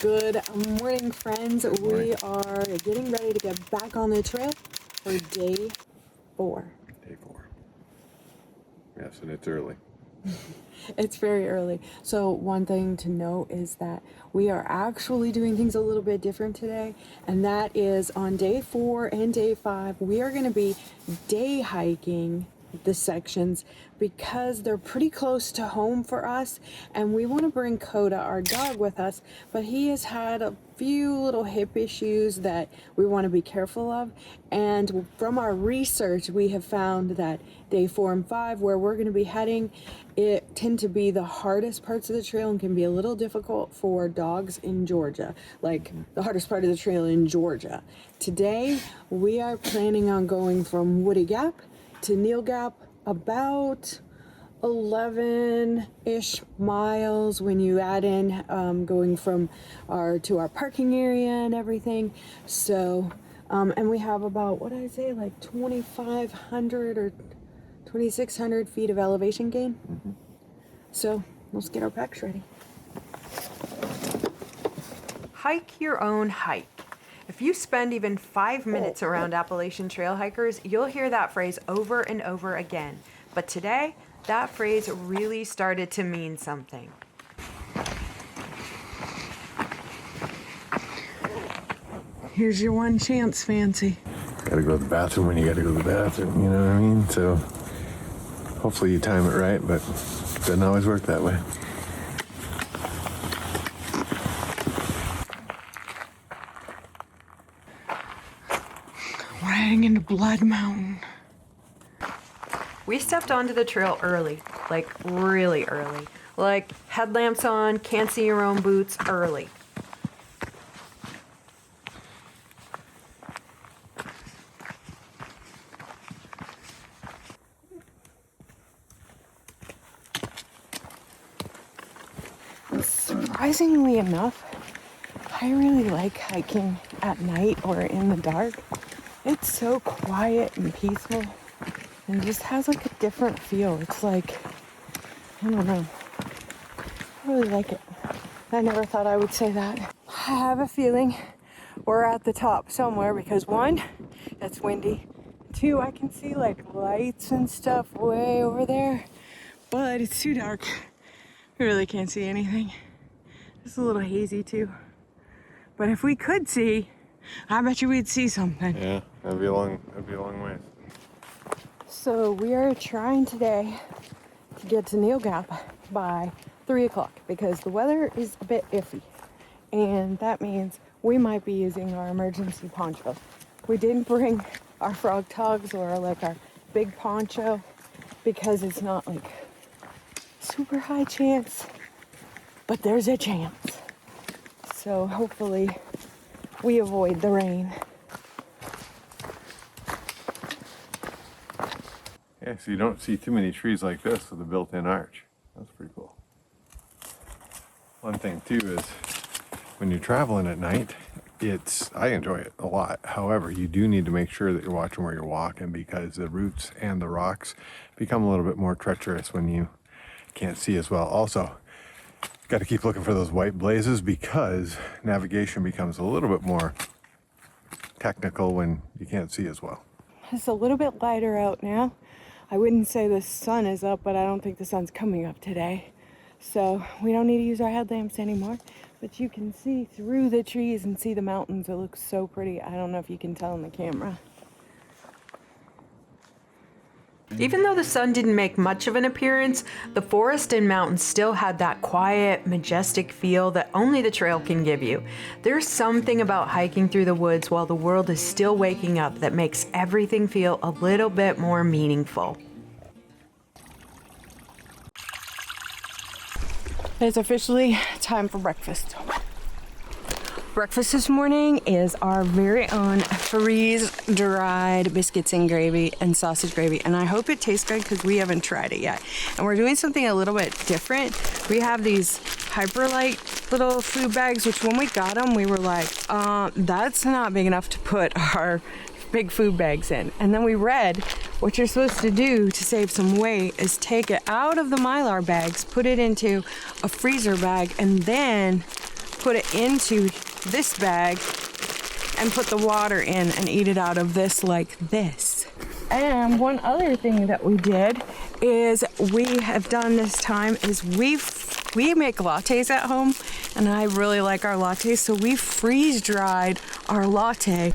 Good morning, friends. We are getting ready to get back on the trail for day 4. Day 4. Yes, and it's early. It's very early. So one thing to note is that we are actually doing things a little bit different today, and that is on day 4 and day 5, we are going to be day hiking the sections because they're pretty close to home for us, and we want to bring Coda, our dog, with us, but he has had a few little hip issues that we want to be careful of. And from our research, we have found that day 4 and 5, where we're going to be heading, it tend to be the hardest parts of the trail and can be a little difficult for dogs in Georgia, like the hardest part of the trail in Georgia. Today we are planning on going from Woody Gap to Neal Gap, about 11-ish miles when you add in going from our parking area and everything. So and we have about, what did I say, like 2,500 or 2,600 feet of elevation gain. So let's get our packs ready. Hike your own hike. If you spend even 5 minutes around Appalachian trail hikers, you'll hear that phrase over and over again. But today, that phrase really started to mean something. Here's your one chance, Fancy. Gotta go to the bathroom when you gotta go to the bathroom, you know what I mean? So hopefully you time it right, but it doesn't always work that way. Riding into Blood Mountain. We stepped onto the trail early, like really early. Like headlamps on, can't see your own boots, early. Surprisingly enough, I really like hiking at night or in the dark. It's so quiet and peaceful and just has like a different feel. It's like, I don't know, I really like it. I never thought I would say that. I have a feeling we're at the top somewhere because 1, it's windy. 2, I can see like lights and stuff way over there, but it's too dark. I really can't see anything. It's a little hazy too. But if we could see, I bet you we'd see something. Yeah, that'd be a long ways. So we are trying today to get to Neal Gap by 3 o'clock because the weather is a bit iffy. And that means we might be using our emergency poncho. We didn't bring our frog togs or like our big poncho because it's not like super high chance, but there's a chance. So hopefully we avoid the rain. Yeah, so you don't see too many trees like this with a built-in arch. That's pretty cool. One thing too is when you're traveling at night, I enjoy it a lot. However, you do need to make sure that you're watching where you're walking because the roots and the rocks become a little bit more treacherous when you can't see as well. Also, got to keep looking for those white blazes because navigation becomes a little bit more technical when you can't see as well. It's a little bit lighter out now. I wouldn't say the sun is up, but I don't think the sun's coming up today. So we don't need to use our headlamps anymore, but you can see through the trees and see the mountains. It looks so pretty. I don't know if you can tell in the camera. Even though the sun didn't make much of an appearance, the forest and mountains still had that quiet, majestic feel that only the trail can give you. There's something about hiking through the woods while the world is still waking up that makes everything feel a little bit more meaningful. It's officially time for breakfast. Breakfast this morning is our very own freeze-dried biscuits and gravy and sausage gravy. And I hope it tastes good because we haven't tried it yet. And we're doing something a little bit different. We have these Hyperlight little food bags, which when we got them, we were like, that's not big enough to put our big food bags in. And then we read what you're supposed to do to save some weight is take it out of the Mylar bags, put it into a freezer bag, and then put it into this bag and put the water in and eat it out of this like this. And one other thing that we did is we have done this time is we make lattes at home, and I really like our lattes, so we freeze dried our latte.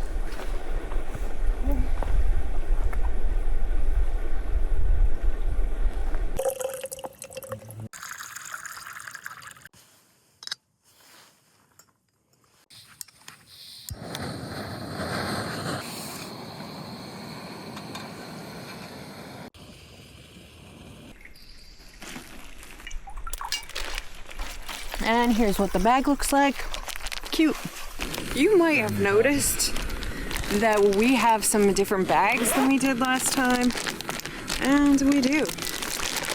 And here's what the bag looks like. Cute. You might have noticed that we have some different bags than we did last time. And we do.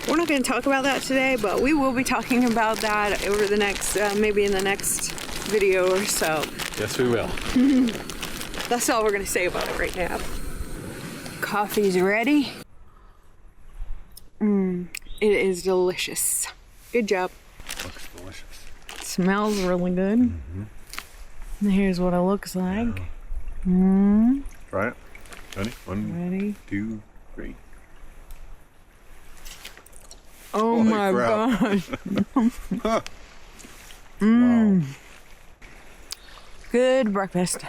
We're not going to talk about that today, but we will be talking about that over the next, maybe in the next video or so. Yes, we will. That's all we're going to say about it right now. Coffee's ready. It is delicious. Good job. Looks delicious. Smells really good. And here's what it looks like. Try it. Ready? One, Ready? 2, 3. Oh my gosh. Wow. Good breakfast.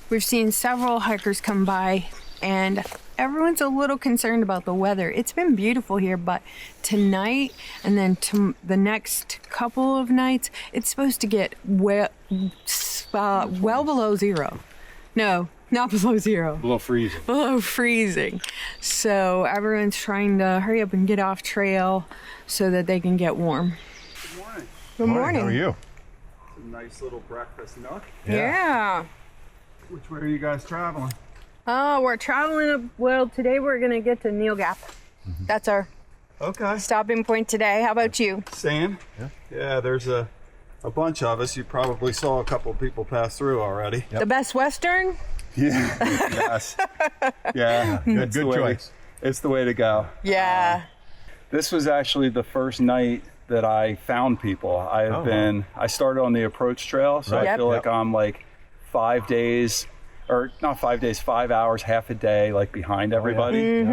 We've seen several hikers come by, and everyone's a little concerned about the weather. It's been beautiful here, but tonight and then the next couple of nights, it's supposed to get well below zero. No, not below zero. Below freezing. Below freezing. So everyone's trying to hurry up and get off trail so that they can get warm. Good morning. Good morning. How are you? It's a nice little breakfast nook. Yeah. Which way are you guys traveling? Oh, we're traveling up. Well, today we're going to get to Neal Gap. That's our Okay. stopping point today. How about you? Same? Yeah, there's a bunch of us. You probably saw a couple people pass through already. The Best Western? Yeah. Yes. Yeah. Good choice. It's the way to go. Yeah. This was actually the first night that I found people. I started on the approach trail, so Right. I feel like I'm like 5 days, or not 5 days, 5 hours, half a day, like behind everybody.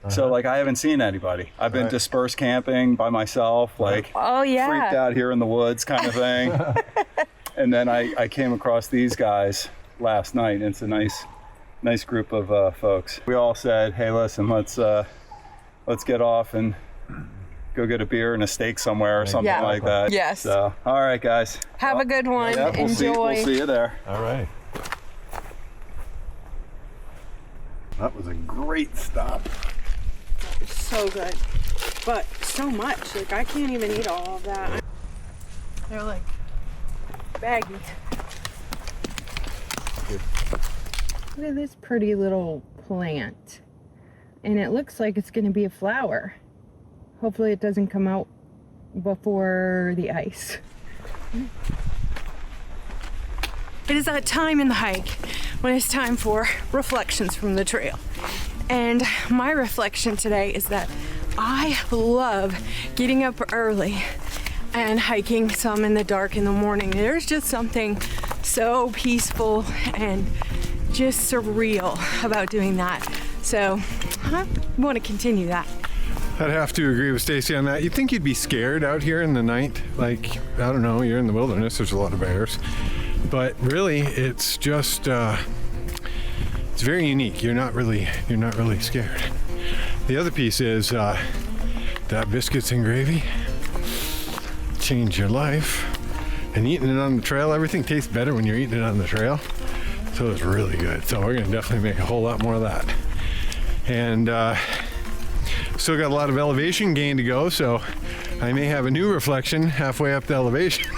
So like I haven't seen anybody. I've been dispersed camping by myself, like Oh, yeah. freaked out here in the woods kind of thing. And then I came across these guys last night. It's a nice group of folks. We all said, hey, listen, let's get off and go get a beer and a steak somewhere or something Yeah. like that. Yes. So, all right, guys. Have a good one. Yeah, we'll Enjoy. see you there. All right. That was a great stop. So good. But so much. Like, I can't even eat all of that. They're like baggy. Look at this pretty little plant. And it looks like it's going to be a flower. Hopefully it doesn't come out before the ice. It is that time in the hike when it's time for reflections from the trail. And my reflection today is that I love getting up early and hiking some in the dark in the morning. There's just something so peaceful and just surreal about doing that. So I want to continue that. I'd have to agree with Stacy on that. You'd think you'd be scared out here in the night. Like, I don't know, you're in the wilderness, there's a lot of bears. But really, it's just, it's very unique. You're not really scared. The other piece is that biscuits and gravy change your life. And eating it on the trail, everything tastes better when you're eating it on the trail. So it's really good. So we're gonna definitely make a whole lot more of that. And still got a lot of elevation gain to go, so I may have a new reflection halfway up the elevation.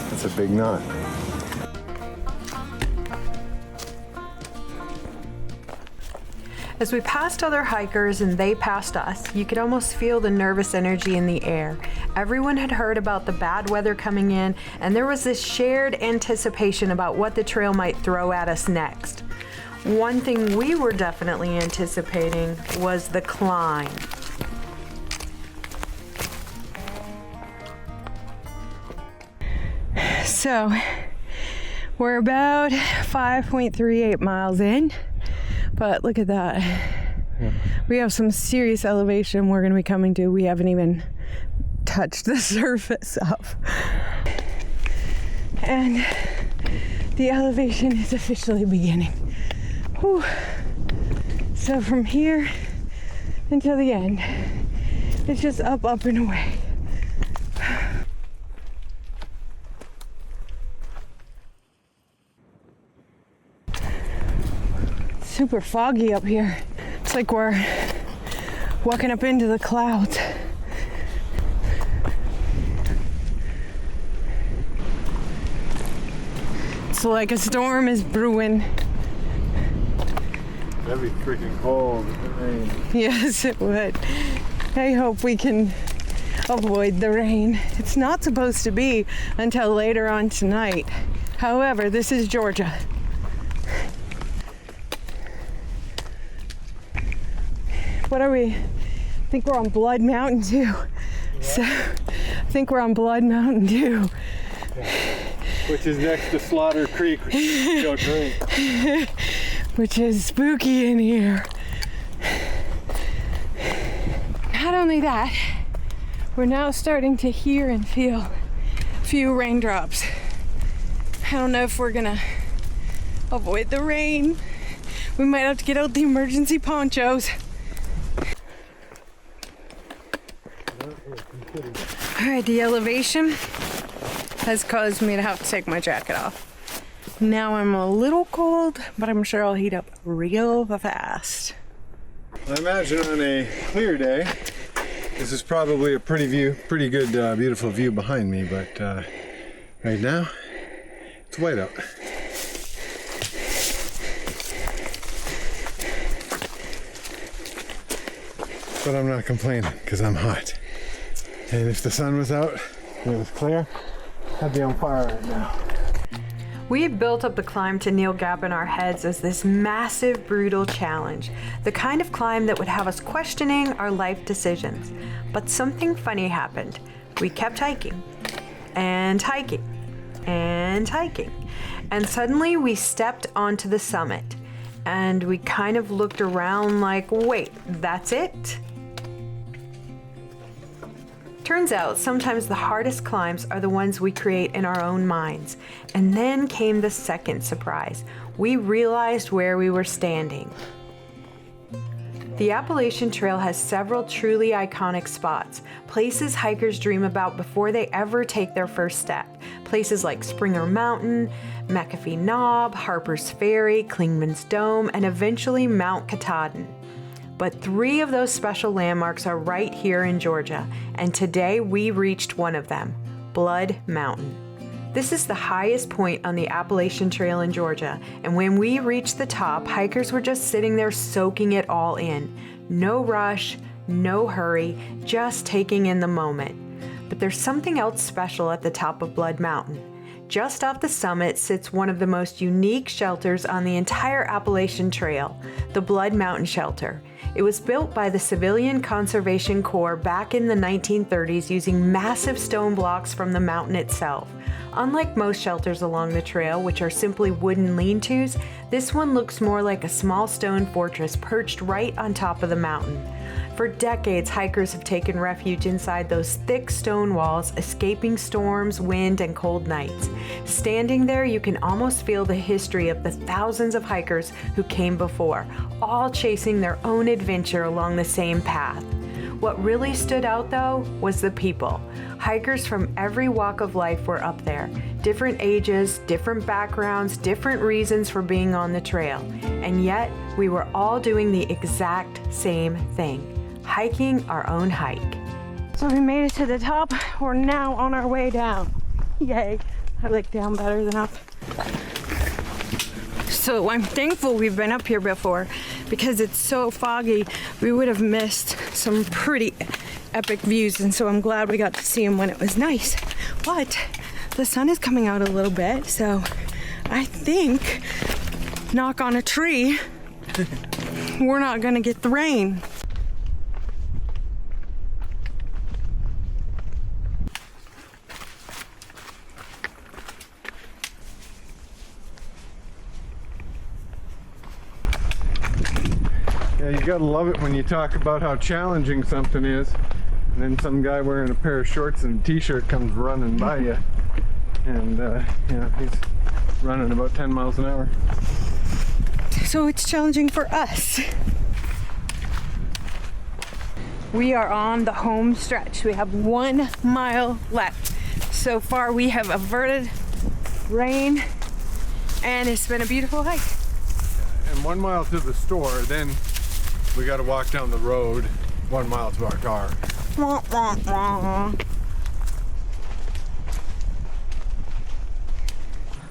That's a big knot. As we passed other hikers and they passed us, you could almost feel the nervous energy in the air. Everyone had heard about the bad weather coming in, and there was this shared anticipation about what the trail might throw at us next. One thing we were definitely anticipating was the climb. So, we're about 5.38 miles in, but look at that. Yeah. We have some serious elevation we're going to be coming to. We haven't even touched the surface of. And the elevation is officially beginning. Whew. So from here until the end, it's just up, up, and away. Super foggy up here. It's like we're walking up into the clouds. It's like a storm is brewing. That'd be freaking cold with the rain. Yes, it would. I hope we can avoid the rain. It's not supposed to be until later on tonight. However, this is Georgia. What are we? I think we're on Blood Mountain too. Yeah. So I think we're on Blood Mountain too. Which is next to Slaughter Creek, which is go drink. Which is spooky in here. Not only that, we're now starting to hear and feel a few raindrops. I don't know if we're gonna avoid the rain. We might have to get out the emergency ponchos. All right, the elevation has caused me to have to take my jacket off. Now I'm a little cold, but I'm sure I'll heat up real fast. I imagine on a clear day, this is probably a pretty good, beautiful view behind me, but right now, it's white out. But I'm not complaining, because I'm hot. And if the sun was out and it was clear, I'd be on fire right now. We had built up the climb to Neil Gap in our heads as this massive, brutal challenge, the kind of climb that would have us questioning our life decisions. But something funny happened. We kept hiking, and hiking, and hiking. And suddenly we stepped onto the summit, and we kind of looked around like, wait, that's it? Turns out sometimes the hardest climbs are the ones we create in our own minds. And then came the second surprise. We realized where we were standing. The Appalachian Trail has several truly iconic spots, places hikers dream about before they ever take their first step. Places like Springer Mountain, McAfee Knob, Harper's Ferry, Klingman's Dome, and eventually Mount Katahdin. But 3 of those special landmarks are right here in Georgia, and today we reached one of them, Blood Mountain. This is the highest point on the Appalachian Trail in Georgia, and when we reached the top, hikers were just sitting there soaking it all in. No rush, no hurry, just taking in the moment. But there's something else special at the top of Blood Mountain. Just off the summit sits one of the most unique shelters on the entire Appalachian Trail, the Blood Mountain Shelter. It was built by the Civilian Conservation Corps back in the 1930s using massive stone blocks from the mountain itself. Unlike most shelters along the trail, which are simply wooden lean-tos, this one looks more like a small stone fortress perched right on top of the mountain. For decades, hikers have taken refuge inside those thick stone walls, escaping storms, wind, and cold nights. Standing there, you can almost feel the history of the thousands of hikers who came before, all chasing their own adventure along the same path. What really stood out, though, was the people. Hikers from every walk of life were up there. Different ages, different backgrounds, different reasons for being on the trail. And yet, we were all doing the exact same thing. Hiking our own hike. So we made it to the top. We're now on our way down. Yay. I like down better than up. So I'm thankful we've been up here before because it's so foggy, we would have missed some pretty epic views, and so I'm glad we got to see them when it was nice. But the sun is coming out a little bit, so I think, knock on a tree, we're not gonna get the rain. Yeah, you gotta love it when you talk about how challenging something is, and then some guy wearing a pair of shorts and a t-shirt comes running by you, and he's running about 10 miles an hour. So it's challenging for us. We are on the home stretch. We have 1 mile left. So far we have averted rain, and it's been a beautiful hike. And 1 mile to the store, then we got to walk down the road 1 mile to our car. Wah, wah, wah.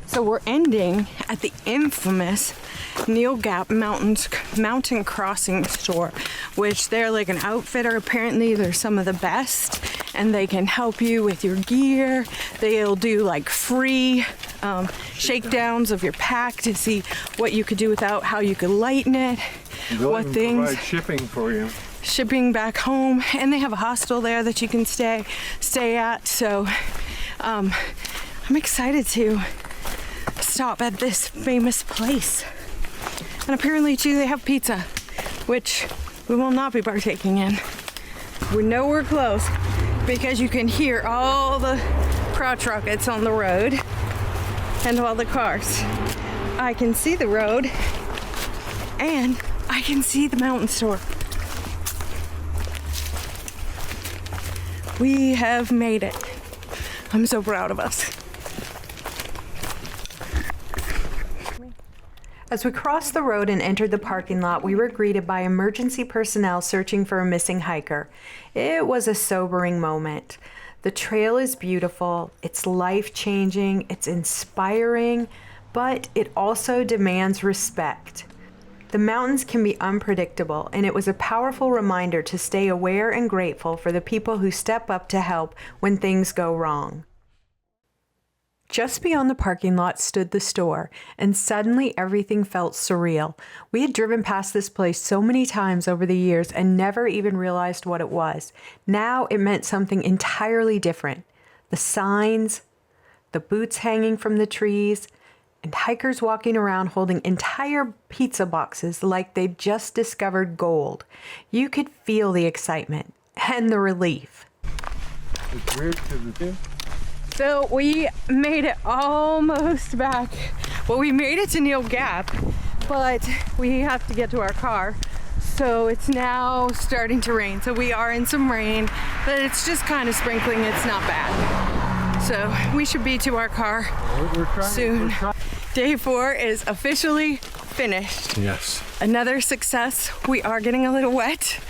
So we're ending at the infamous Neil Gap Mountain Crossing store, which they're like an outfitter. Apparently they're some of the best, and they can help you with your gear. They'll do like free shakedowns of your pack to see what you could do without, how you could lighten it, They'll what even things. provide shipping for you. Shipping back home, and they have a hostel there that you can stay at. So I'm excited to stop at this famous place. And apparently too, they have pizza, which we will not be partaking in. We know we're close because you can hear all the crotch rockets on the road and all the cars. I can see the road, and I can see the mountain store. We have made it. I'm so proud of us. As we crossed the road and entered the parking lot, we were greeted by emergency personnel searching for a missing hiker. It was a sobering moment. The trail is beautiful, it's life-changing, it's inspiring, but it also demands respect. The mountains can be unpredictable, and it was a powerful reminder to stay aware and grateful for the people who step up to help when things go wrong. Just beyond the parking lot stood the store, and suddenly everything felt surreal. We had driven past this place so many times over the years and never even realized what it was. Now it meant something entirely different. The signs, the boots hanging from the trees, and hikers walking around holding entire pizza boxes like they'd just discovered gold. You could feel the excitement and the relief. It's weird because So we made it almost back. Well, we made it to Neil Gap, but we have to get to our car. So it's now starting to rain. So we are in some rain, but it's just kind of sprinkling. It's not bad. So we should be to our car soon. Day 4 is officially finished. Yes. Another success. We are getting a little wet,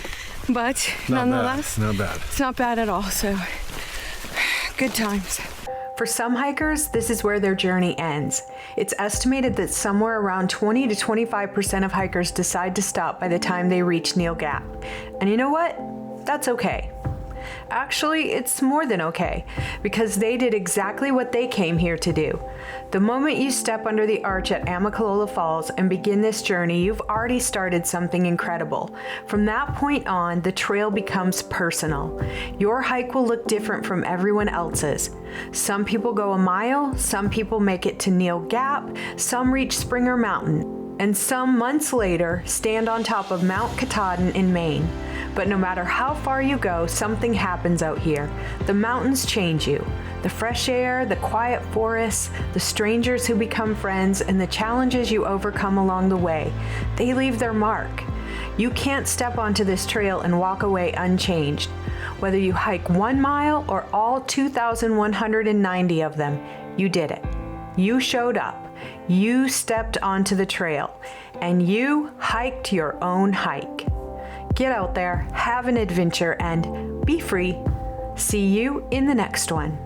but nonetheless, Not bad. it's not bad at all. So good times. For some hikers, this is where their journey ends. It's estimated that somewhere around 20 to 25% of hikers decide to stop by the time they reach Neil Gap. And you know what? That's okay. Actually, it's more than okay, because they did exactly what they came here to do. The moment you step under the arch at Amicalola Falls and begin this journey, you've already started something incredible. From that point on, the trail becomes personal. Your hike will look different from everyone else's. Some people go a mile, some people make it to Neil Gap, some reach Springer Mountain, and some months later stand on top of Mount Katahdin in Maine. But no matter how far you go, something happens out here. The mountains change you. The fresh air, the quiet forests, the strangers who become friends, and the challenges you overcome along the way, they leave their mark. You can't step onto this trail and walk away unchanged. Whether you hike 1 mile or all 2,190 of them, you did it. You showed up. You stepped onto the trail, and you hiked your own hike. Get out there, have an adventure, and be free. See you in the next one.